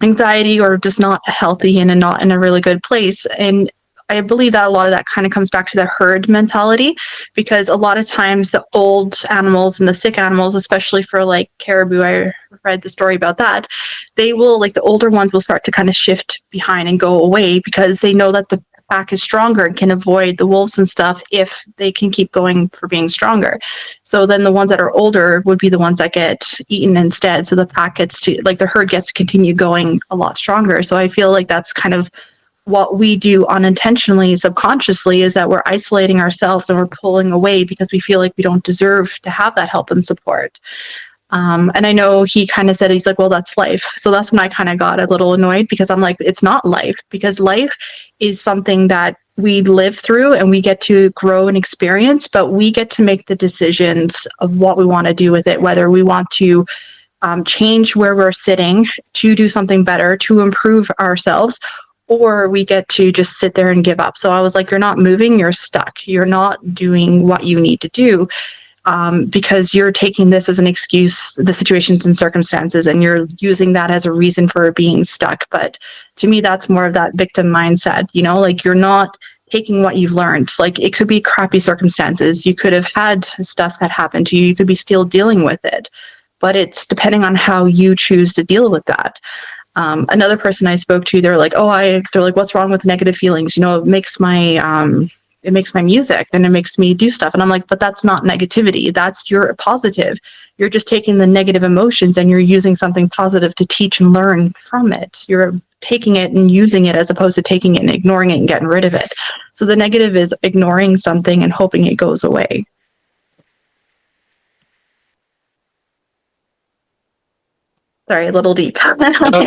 anxiety, or just not healthy and not in a really good place. And I believe that a lot of that kind of comes back to the herd mentality, because a lot of times the old animals and the sick animals, especially for like caribou, I read the story about that, they will, like, the older ones will start to kind of shift behind and go away because they know that the pack is stronger and can avoid the wolves and stuff if they can keep going for being stronger. So then the ones that are older would be the ones that get eaten instead. So the pack gets to, like, the herd gets to continue going a lot stronger. So I feel like that's kind of what we do unintentionally, subconsciously, is that we're isolating ourselves and we're pulling away because we feel like we don't deserve to have that help and support. And I know he kind of said, he's like, well, that's life. So that's when I kind of got a little annoyed, because I'm like, it's not life, because life is something that we live through and we get to grow and experience, but we get to make the decisions of what we want to do with it, whether we want to change where we're sitting to do something better, to improve ourselves, or we get to just sit there and give up. So I was like, you're not moving, you're stuck. You're not doing what you need to do, because you're taking this as an excuse, the situations and circumstances, and you're using that as a reason for being stuck. But to me, that's more of that victim mindset, like, you're not taking what you've learned. Like, it could be crappy circumstances. You could have had stuff that happened to you. You could be still dealing with it, but it's depending on how you choose to deal with that. Another person I spoke to, they're like, they're like, what's wrong with negative feelings? It makes my music and it makes me do stuff. And I'm like, but that's not negativity. That's your positive. You're just taking the negative emotions and you're using something positive to teach and learn from it. You're taking it and using it, as opposed to taking it and ignoring it and getting rid of it. So the negative is ignoring something and hoping it goes away. Sorry, a little deep. I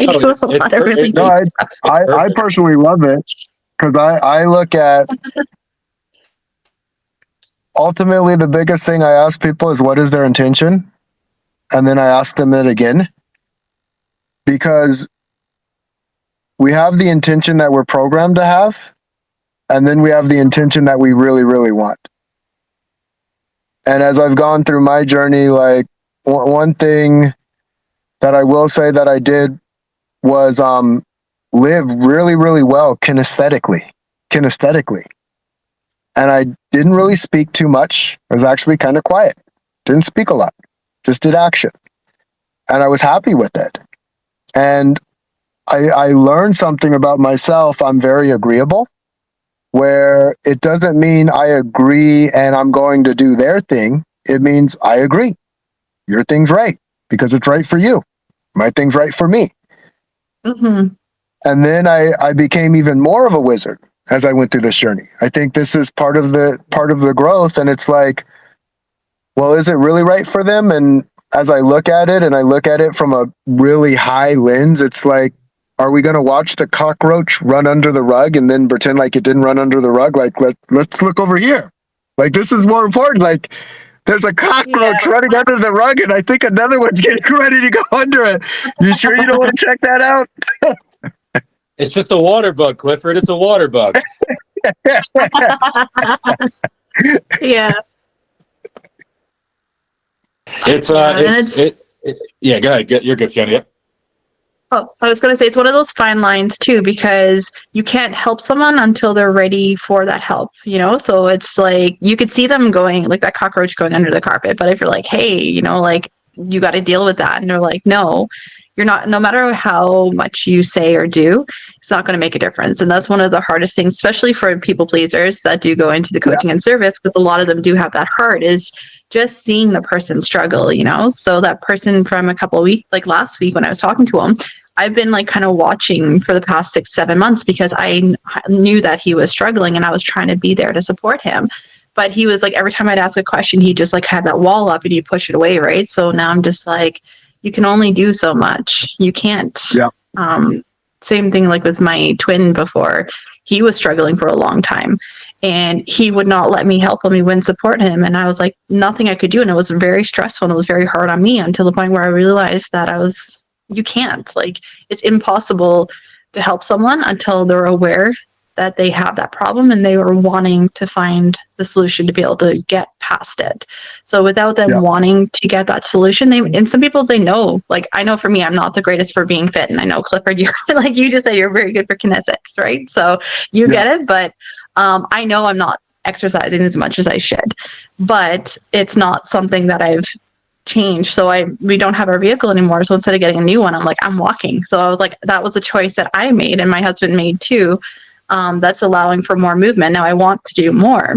do a lot of really deep stuff. I personally love it, because I look at, ultimately, the biggest thing I ask people is, what is their intention? And then I ask them it again, because we have the intention that we're programmed to have, and then we have the intention that we really, really want. And as I've gone through my journey, like, one thing that I will say that I did was live really, really well kinesthetically. And I didn't really speak too much. I was actually kind of quiet. Didn't speak a lot. Just did action. And I was happy with it. And I learned something about myself. I'm very agreeable, where it doesn't mean I agree and I'm going to do their thing. It means I agree. Your thing's right because it's right for you. My thing's right for me. Mm-hmm. And then I became even more of a wizard as I went through this journey. I think this is part of the growth. And it's like, well, is it really right for them? And as I look at it, and I look at it from a really high lens, it's like, are we going to watch the cockroach run under the rug and then pretend like it didn't run under the rug? Like, let's look over here. Like, this is more important. Like, there's a cockroach running under the rug, and I think another one's getting ready to go under it. You sure you don't want to check that out? It's just a water bug, Clifford. It's a water bug. Yeah. It's Yeah, yeah. Go ahead. You're good, Fiona. Yep. Oh, I was going to say it's one of those fine lines too, because you can't help someone until they're ready for that help, you know? So it's like you could see them going like that cockroach going under the carpet. But if you're like, hey, you know, like you got to deal with that. And they're like, no, you're not, no matter how much you say or do, it's not going to make a difference. And that's one of the hardest things, especially for people pleasers that do go into the Yeah. coaching and service, because a lot of them do have that heart, is just seeing the person struggle, you know? So that person from a couple of weeks, like last week when I was talking to him, I've been like kind of watching for the past 6-7 months because I knew that he was struggling and I was trying to be there to support him. But he was like, every time I'd ask a question, he just like had that wall up and you push it away, right? So now I'm just like, you can only do so much. You can't. Yeah. Same thing like with my twin before. He was struggling for a long time and he would not let me help him. He wouldn't support him. And I was like, nothing I could do. And it was very stressful and it was very hard on me until the point where I realized that you can't, like, it's impossible to help someone until they're aware that they have that problem and they are wanting to find the solution to be able to get past it. So without them wanting to get that solution, and some people, they know, like, I know for me, I'm not the greatest for being fit. And I know Clifford, you're like, you just said you're very good for kinesics, right? So you get it. But I know I'm not exercising as much as I should, but it's not something that I've changed. So we don't have our vehicle anymore. So instead of getting a new one, I'm walking. So I was like, that was a choice that I made and my husband made too. That's allowing for more movement. Now I want to do more,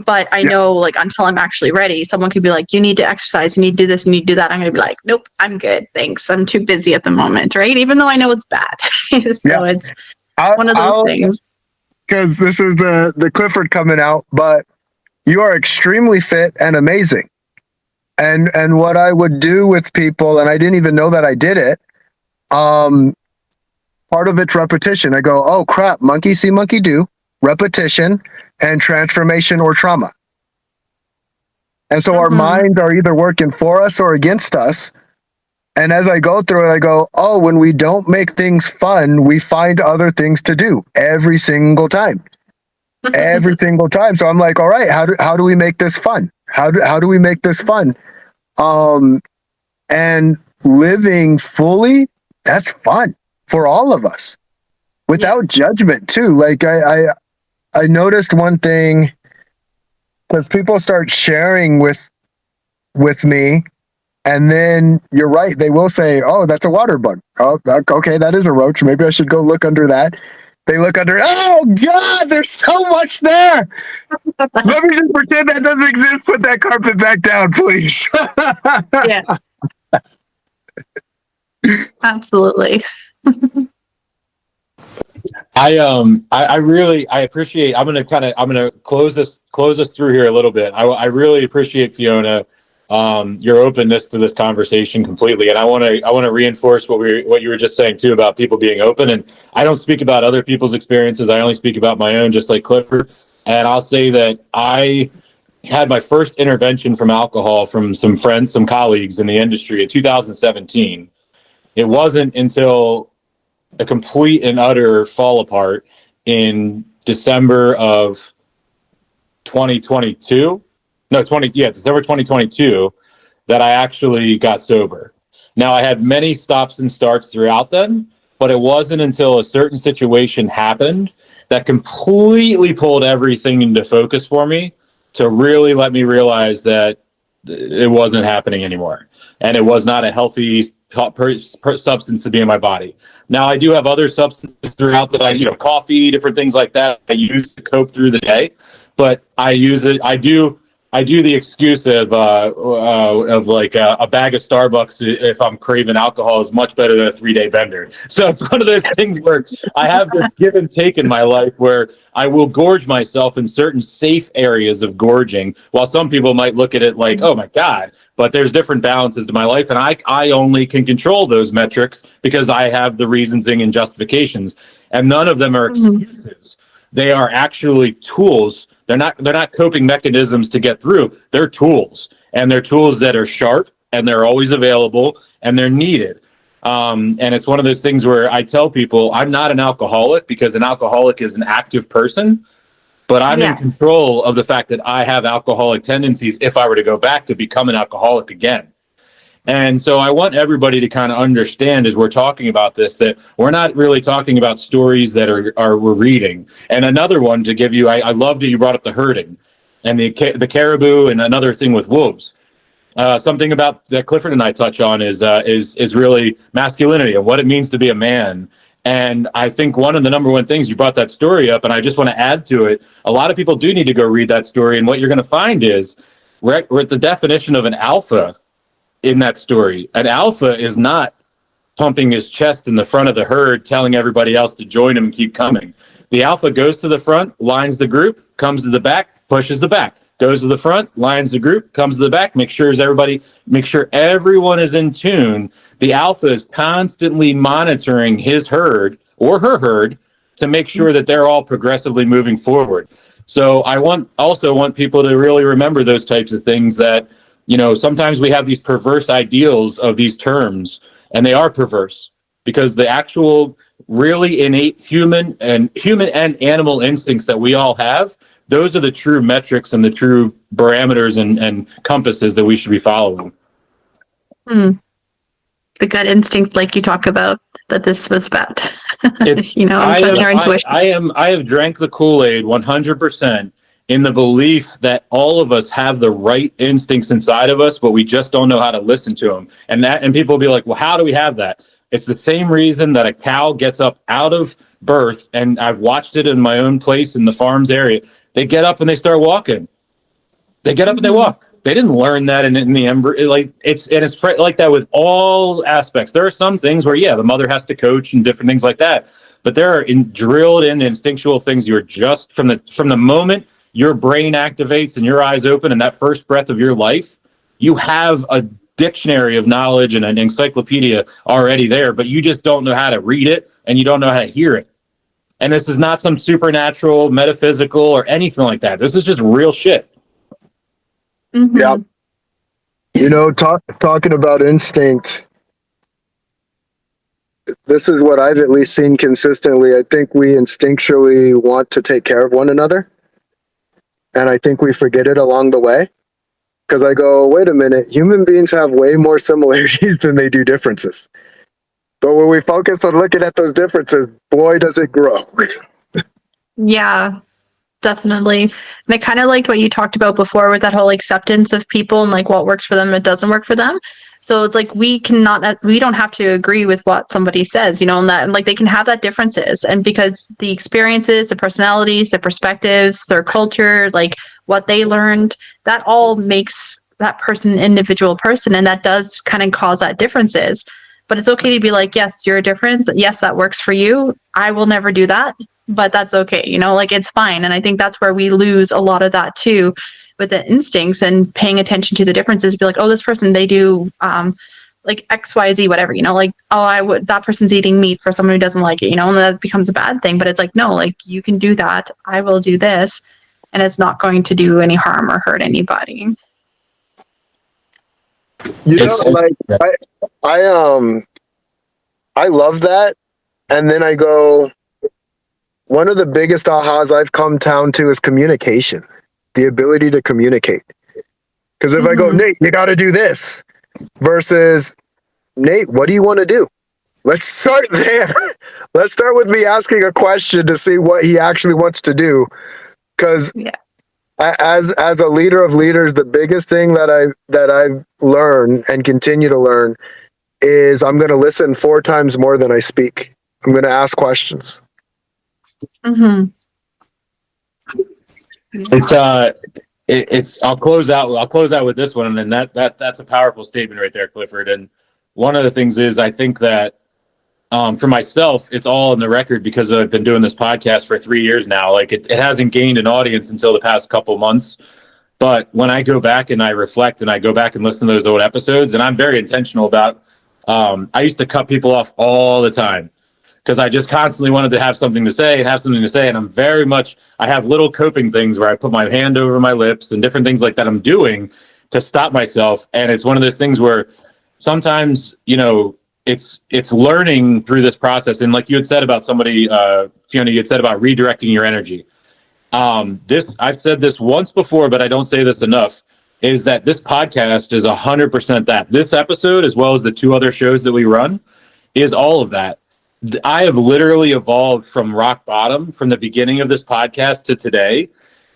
but I know, like, until I'm actually ready, someone could be like, you need to exercise, you need to do this, you need to do that. I'm going to be like, nope, I'm good. Thanks. I'm too busy at the moment. Right. Even though I know it's bad. So it's one of those things. Because this is the Clifford coming out, but you are extremely fit and amazing. And what I would do with people, and I didn't even know that I did it, part of it's repetition. I go, oh crap, monkey see, monkey do, repetition and transformation or trauma. And so our minds are either working for us or against us. And as I go through it, I go, oh, when we don't make things fun, we find other things to do every single time. Every single time. So I'm like, all right, how do we make this fun? How do we make this fun? And living fully, that's fun for all of us without judgment too. Like I noticed one thing, because people start sharing with me, and then you're right, they will say, oh, that's a water bug. Oh, okay, that is a roach. Maybe I should go look under that. They look under, oh God, there's so much there. Let me just pretend that doesn't exist. Put that carpet back down, please. Yeah. Absolutely. I really appreciate. I'm gonna close us through here a little bit. I really appreciate, Fiona, your openness to this conversation completely, and I want to reinforce what you were just saying too about people being open. And I don't speak about other people's experiences. I only speak about my own, just like Clifford. And I'll say that I had my first intervention from alcohol from some friends, some colleagues in the industry in 2017. It wasn't until a complete and utter fall apart in December of 2022. December 2022 that I actually got sober. Now, I had many stops and starts throughout then, but it wasn't until a certain situation happened that completely pulled everything into focus for me to really let me realize that it wasn't happening anymore. And it was not a healthy substance to be in my body. Now, I do have other substances throughout that coffee, different things like that I use to cope through the day, but I use it. I do the excuse of like a bag of Starbucks if I'm craving alcohol is much better than a 3-day bender. So it's one of those things where I have this give and take in my life where I will gorge myself in certain safe areas of gorging, while some people might look at it like, oh my God, but there's different balances to my life. And I only can control those metrics because I have the reasoning and justifications, and none of them are excuses. They are actually tools. They're not coping mechanisms to get through. They're tools, and they're tools that are sharp, and they're always available, and they're needed. And it's one of those things where I tell people I'm not an alcoholic, because an alcoholic is an active person, but I'm in control of the fact that I have alcoholic tendencies if I were to go back to become an alcoholic again. And so I want everybody to kind of understand as we're talking about this, that we're not really talking about stories that we're reading. And another one to give you, I love that you brought up the herding and the caribou, and another thing with wolves. Something about that Clifford and I touch on is really masculinity and what it means to be a man. And I think one of the number one things, you brought that story up, and I just want to add to it. A lot of people do need to go read that story. And what you're going to find is we're at the definition of an alpha in that story. An alpha is not pumping his chest in the front of the herd, telling everybody else to join him and keep coming. The alpha goes to the front, lines the group, comes to the back, pushes the back, goes to the front, lines the group, comes to the back, make sure everyone is in tune. The alpha is constantly monitoring his herd or her herd to make sure that they're all progressively moving forward. So I also want people to really remember those types of things, that sometimes we have these perverse ideals of these terms, and they are perverse because the actual really innate human and animal instincts that we all have, those are the true metrics and the true parameters and compasses that we should be following. The gut instinct, like you talk about, that this was about. It's trusting our intuition. I have drank the Kool-Aid 100%. In the belief that all of us have the right instincts inside of us, but we just don't know how to listen to them. And people will be like, well, how do we have that? It's the same reason that a cow gets up out of birth, and I've watched it in my own place in the farms area. They get up and they start walking. They get up and they walk. They didn't learn that in the embryo. It's like that with all aspects. There are some things where, the mother has to coach and different things like that. But there are drilled in instinctual things. You're just from the moment your brain activates and your eyes open and that first breath of your life, you have a dictionary of knowledge and an encyclopedia already there, but you just don't know how to read it and you don't know how to hear it. And this is not some supernatural, metaphysical, or anything like that. This is just real shit. Yeah. Talking about instinct, this is what I've at least seen consistently. I think we instinctually want to take care of one another. And I think we forget it along the way. Because I go, wait a minute, human beings have way more similarities than they do differences. But when we focus on looking at those differences, boy, does it grow. Yeah, definitely. And I kind of liked what you talked about before with that whole acceptance of people and like what works for them and doesn't work for them. So it's like we don't have to agree with what somebody says, and that, and like they can have that differences, and because the experiences, the personalities, the perspectives, their culture, like what they learned, that all makes that person an individual person, and that does kind of cause that differences. But it's okay to be like, yes, you're different. Yes, that works for you. I will never do that, but that's okay. Like it's fine. And I think that's where we lose a lot of that too, with the instincts and paying attention to the differences. Be like, oh, this person, they do like XYZ, whatever, like, oh, that person's eating meat for someone who doesn't like it, and that becomes a bad thing. But it's like, no, like you can do that. I will do this, and it's not going to do any harm or hurt anybody. I love that. And then I go, one of the biggest ahas I've come down to is communication, the ability to communicate. Because if I go, Nate, you got to do this, versus Nate, what do you want to do? Let's start there. Let's start with me asking a question to see what he actually wants to do. Because as a leader of leaders, the biggest thing that I've learned and continue to learn is I'm going to listen 4 times more than I speak. I'm going to ask questions. It's I'll close out with this one, and then that's a powerful statement right there, Clifford. And one of the things is, I think that for myself, it's all in the record because I've been doing this podcast for 3 years now. Like it hasn't gained an audience until the past couple months. But when I go back and I reflect and I go back and listen to those old episodes, and I'm very intentional about, I used to cut people off all the time because I just constantly wanted to have something to say. And I'm very much, I have little coping things where I put my hand over my lips and different things like that I'm doing to stop myself. And it's one of those things where sometimes, it's learning through this process. And like you had said about somebody, Fiona, you had said about redirecting your energy. I've said this once before, but I don't say this enough. is that this podcast is 100% that. This episode, as well as the 2 other shows that we run, is all of that. I have literally evolved from rock bottom from the beginning of this podcast to today.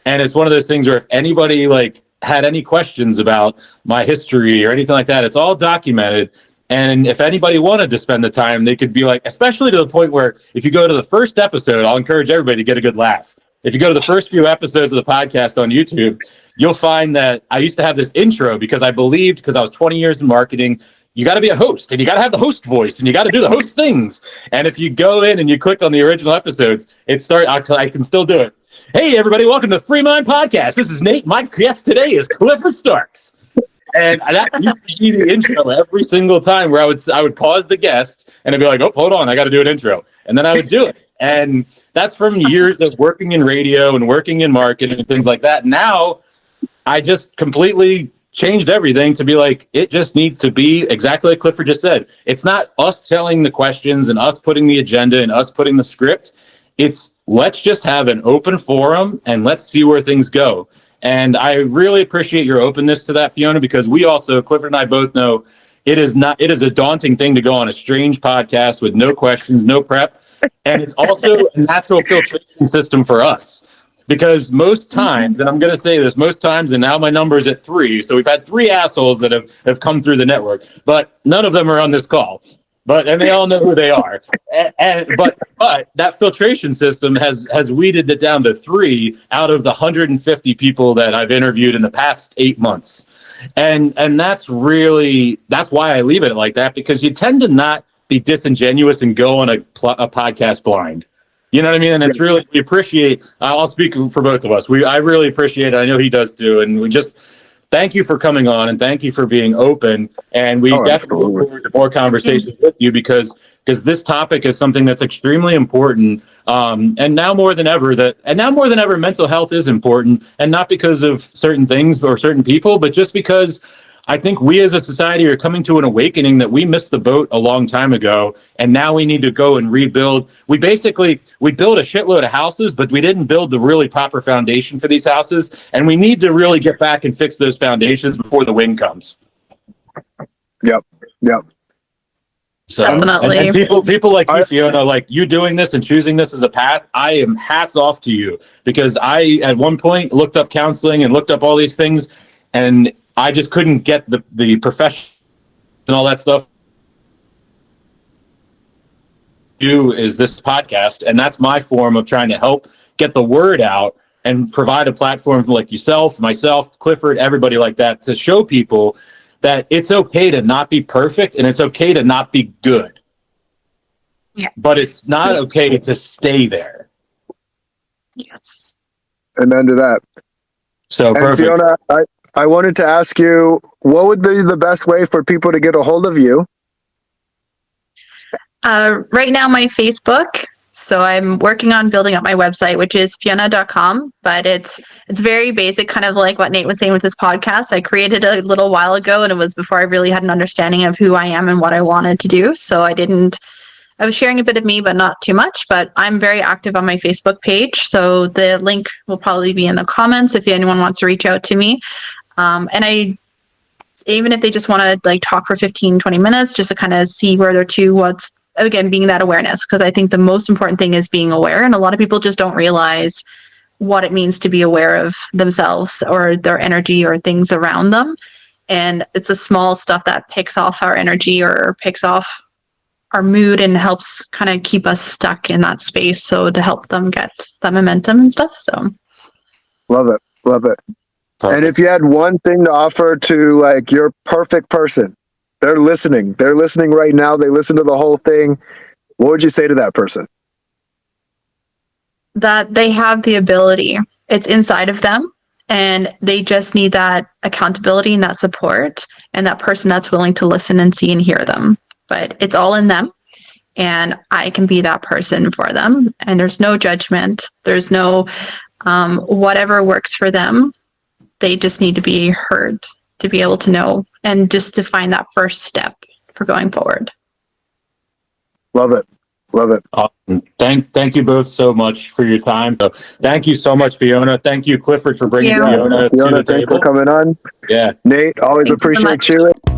And it's one of those things where if anybody like had any questions about my history or anything like that, it's all documented. And if anybody wanted to spend the time, they could be like, especially to the point where if you go to the first episode, I'll encourage everybody to get a good laugh. If you go to the first few episodes of the podcast on YouTube, you'll find that I used to have this intro because I believed, because I was 20 years in marketing, you got to be a host and you got to have the host voice and you got to do the host things. And if you go in and you click on the original episodes, I can still do it. Hey, everybody, welcome to the FreeMind Podcast. This is Nate. My guest today is Clifford Starks. And that used to be the intro every single time where I would pause the guest and I'd be like, oh, hold on, I got to do an intro. And then I would do it. And that's from years of working in radio and working in marketing and things like that. Now, I just completely changed everything to be like, it just needs to be exactly like Clifford just said. It's not us telling the questions and us putting the agenda and us putting the script. It's let's just have an open forum and let's see where things go. And I really appreciate your openness to that, Fiona, because we also, Clifford and I both know it is a daunting thing to go on a strange podcast with no questions, no prep. And it's also a natural filtration system for us. Because most times, and I'm going to say this, most times, and now my number is at 3. So we've had 3 assholes that have come through the network, but none of them are on this call. And they all know who they are. But that filtration system has weeded it down to 3 out of the 150 people that I've interviewed in the past 8 months. And that's why I leave it like that, because you tend to not be disingenuous and go on a podcast blind. You know what I mean? And it's really, we appreciate, I'll speak for both of us. I really appreciate it. I know he does too. And we just thank you for coming on and thank you for being open. And we definitely look forward to more conversations with you because this topic is something that's extremely important. And now more than ever mental health is important, and not because of certain things or certain people, but just because I think we as a society are coming to an awakening that we missed the boat a long time ago, and now we need to go and rebuild. We built a shitload of houses, but we didn't build the really proper foundation for these houses, and we need to really get back and fix those foundations before the wind comes. Yep. So, Definitely. and people like you, Fiona, like you doing this and choosing this as a path, I am hats off to you, because I, at one point, looked up counseling and looked up all these things, and I just couldn't get the profession and all that stuff. Do is this podcast, and that's my form of trying to help get the word out and provide a platform for like yourself, myself, Clifford, everybody like that, to show people that it's okay to not be perfect and it's okay to not be good. Yeah. But it's not okay to stay there. Yes. Amen to that. So and perfect. Fiona, I wanted to ask you, what would be the best way for people to get a hold of you? Right now, my Facebook. So I'm working on building up my website, which is fiona.com, but it's very basic, kind of like what Nate was saying with this podcast. I created it a little while ago, and it was before I really had an understanding of who I am and what I wanted to do. So I was sharing a bit of me, but not too much. But I'm very active on my Facebook page. So the link will probably be in the comments if anyone wants to reach out to me. And even if they just want to like talk for 15, 20 minutes, just to kind of see where they're to, what's, again, being that awareness, because I think the most important thing is being aware. And a lot of people just don't realize what it means to be aware of themselves or their energy or things around them. And it's the small stuff that picks off our energy or picks off our mood and helps kind of keep us stuck in that space. So to help them get that momentum and stuff. So Love it. Perfect. And if you had one thing to offer to like your perfect person, they're listening right now, they listen to the whole thing, what would you say to that person? that they have the ability, it's inside of them, and they just need that accountability and that support and that person that's willing to listen and see and hear them. But it's all in them, and I can be that person for them. And there's no judgment. There's no whatever works for them. They just need to be heard to be able to know and just to find that first step for going forward. Love it. Love it. Awesome. Thank you both so much for your time. So thank you so much, Fiona. Thank you, Clifford, for bringing you. Fiona to Fiona, the thanks for table. coming on. Yeah. Nate, always Thank you so appreciate much. you.